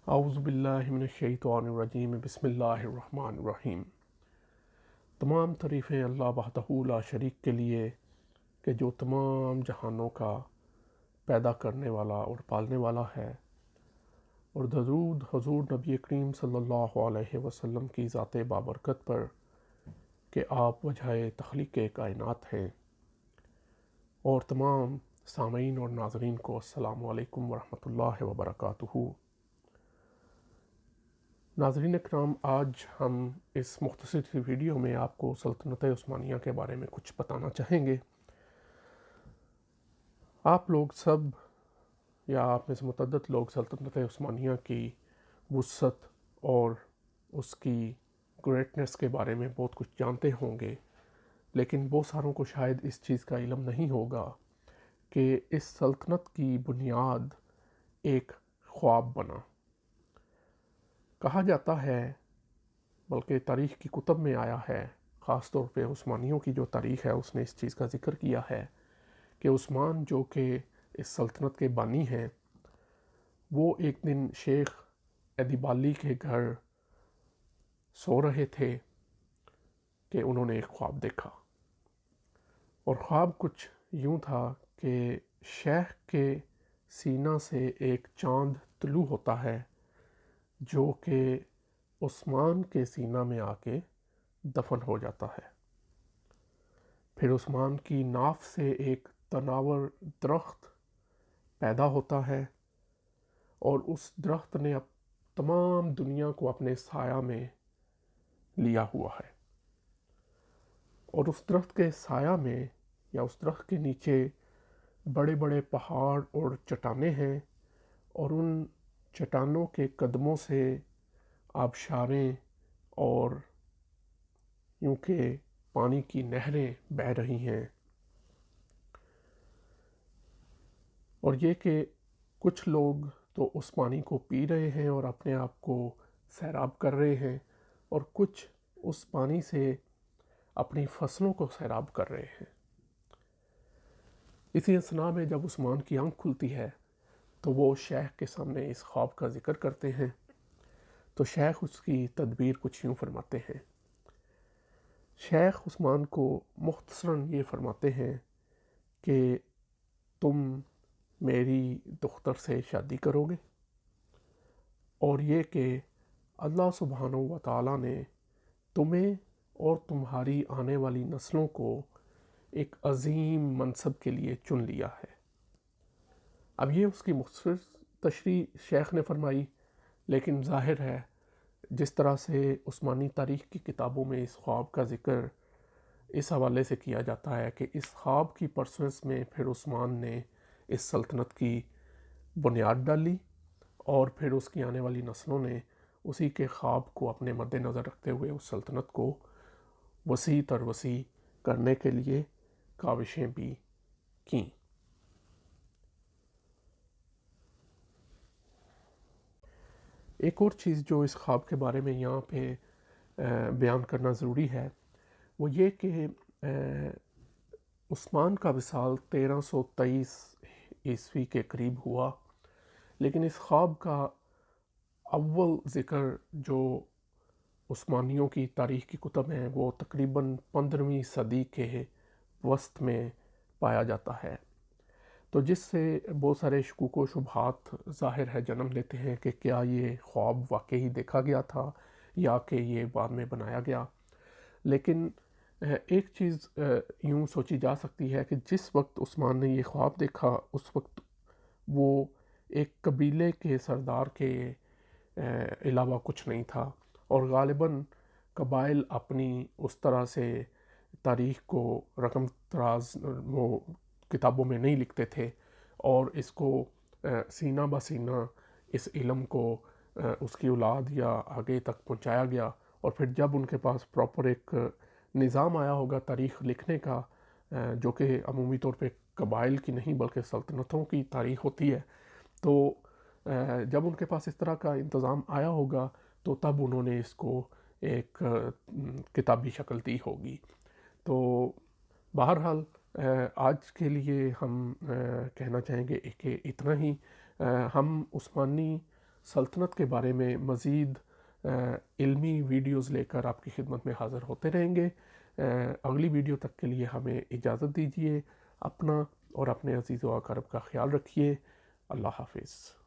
اعوذ باللہ من الشیطان الرجیم بسم اللہ الرحمن الرحیم۔ تمام تعریفیں اللہ وحدہ لا شریک کے لیے کہ جو تمام جہانوں کا پیدا کرنے والا اور پالنے والا ہے، اور درود حضور نبی کریم صلی اللہ علیہ وسلم کی ذات بابرکت پر کہ آپ وجہ تخلیق کائنات ہیں۔ اور تمام سامعین اور ناظرین کو السلام علیکم ورحمۃ اللہ وبرکاتہ۔ ناظرین اکرام، آج ہم اس مختصر سی ویڈیو میں آپ کو سلطنت عثمانیہ کے بارے میں کچھ بتانا چاہیں گے۔ آپ لوگ سب یا آپ میں سے متعدد لوگ سلطنت عثمانیہ کی وسعت اور اس کی گریٹنس کے بارے میں بہت کچھ جانتے ہوں گے، لیکن بہت ساروں کو شاید اس چیز کا علم نہیں ہوگا کہ اس سلطنت کی بنیاد ایک خواب بنا۔ کہا جاتا ہے، بلکہ تاریخ کی کتب میں آیا ہے، خاص طور پہ عثمانیوں کی جو تاریخ ہے اس نے اس چیز کا ذکر کیا ہے کہ عثمان جو کہ اس سلطنت کے بانی ہیں، وہ ایک دن شیخ ادیبالی کے گھر سو رہے تھے کہ انہوں نے ایک خواب دیکھا، اور خواب کچھ یوں تھا کہ شیخ کے سینہ سے ایک چاند طلوع ہوتا ہے جو کہ عثمان کے سینہ میں آ کے دفن ہو جاتا ہے۔ پھر عثمان کی ناف سے ایک تناور درخت پیدا ہوتا ہے، اور اس درخت نے اب تمام دنیا کو اپنے سایہ میں لیا ہوا ہے، اور اس درخت کے سایہ میں یا اس درخت کے نیچے بڑے بڑے پہاڑ اور چٹانیں ہیں، اور ان چٹانوں کے قدموں سے آبشاریں اور یوں کہ پانی کی نہریں بہہ رہی ہیں، اور یہ کہ کچھ لوگ تو اس پانی کو پی رہے ہیں اور اپنے آپ کو سیراب کر رہے ہیں، اور کچھ اس پانی سے اپنی فصلوں کو سیراب کر رہے ہیں۔ اسی اثناء میں جب عثمان کی آنکھ کھلتی ہے تو وہ شیخ کے سامنے اس خواب کا ذکر کرتے ہیں، تو شیخ اس کی تدبیر کچھ یوں فرماتے ہیں۔ شیخ عثمان کو مختصراً یہ فرماتے ہیں کہ تم میری دختر سے شادی کرو گے، اور یہ کہ اللہ سبحانہ و تعالیٰ نے تمہیں اور تمہاری آنے والی نسلوں کو ایک عظیم منصب کے لیے چن لیا ہے۔ اب یہ اس کی مختصر تشریح شیخ نے فرمائی، لیکن ظاہر ہے جس طرح سے عثمانی تاریخ کی کتابوں میں اس خواب کا ذکر اس حوالے سے کیا جاتا ہے کہ اس خواب کی پرسنس میں پھر عثمان نے اس سلطنت کی بنیاد ڈالی، اور پھر اس کی آنے والی نسلوں نے اسی کے خواب کو اپنے مد نظر رکھتے ہوئے اس سلطنت کو وسیع تر وسیع کرنے کے لیے کاوشیں بھی کیں۔ ایک اور چیز جو اس خواب کے بارے میں یہاں پہ بیان کرنا ضروری ہے، وہ یہ کہ عثمان کا وصال 1323 عیسوی کے قریب ہوا، لیکن اس خواب کا اول ذکر جو عثمانیوں کی تاریخ کی کتب ہیں وہ تقریباً 15ویں صدی کے وسط میں پایا جاتا ہے، تو جس سے بہت سارے شکوک و شبہات ظاہر ہے جنم لیتے ہیں کہ کیا یہ خواب واقعی دیکھا گیا تھا یا کہ یہ بعد میں بنایا گیا۔ لیکن ایک چیز یوں سوچی جا سکتی ہے کہ جس وقت عثمان نے یہ خواب دیکھا اس وقت وہ ایک قبیلے کے سردار کے علاوہ کچھ نہیں تھا، اور غالباً قبائل اپنی اس طرح سے تاریخ کو رقم تراز وہ کتابوں میں نہیں لکھتے تھے، اور اس کو سینہ بہ سینہ اس علم کو اس کی اولاد یا آگے تک پہنچایا گیا، اور پھر جب ان کے پاس پراپر ایک نظام آیا ہوگا تاریخ لکھنے کا، جو کہ عمومی طور پہ قبائل کی نہیں بلکہ سلطنتوں کی تاریخ ہوتی ہے، تو جب ان کے پاس اس طرح کا انتظام آیا ہوگا تو تب انہوں نے اس کو ایک کتابی شکل دی ہوگی۔ تو بہرحال آج کے لیے ہم کہنا چاہیں گے کہ اتنا ہی۔ ہم عثمانی سلطنت کے بارے میں مزید علمی ویڈیوز لے کر آپ کی خدمت میں حاضر ہوتے رہیں گے۔ اگلی ویڈیو تک کے لیے ہمیں اجازت دیجیے۔ اپنا اور اپنے عزیز و اقارب کا خیال رکھیے۔ اللہ حافظ۔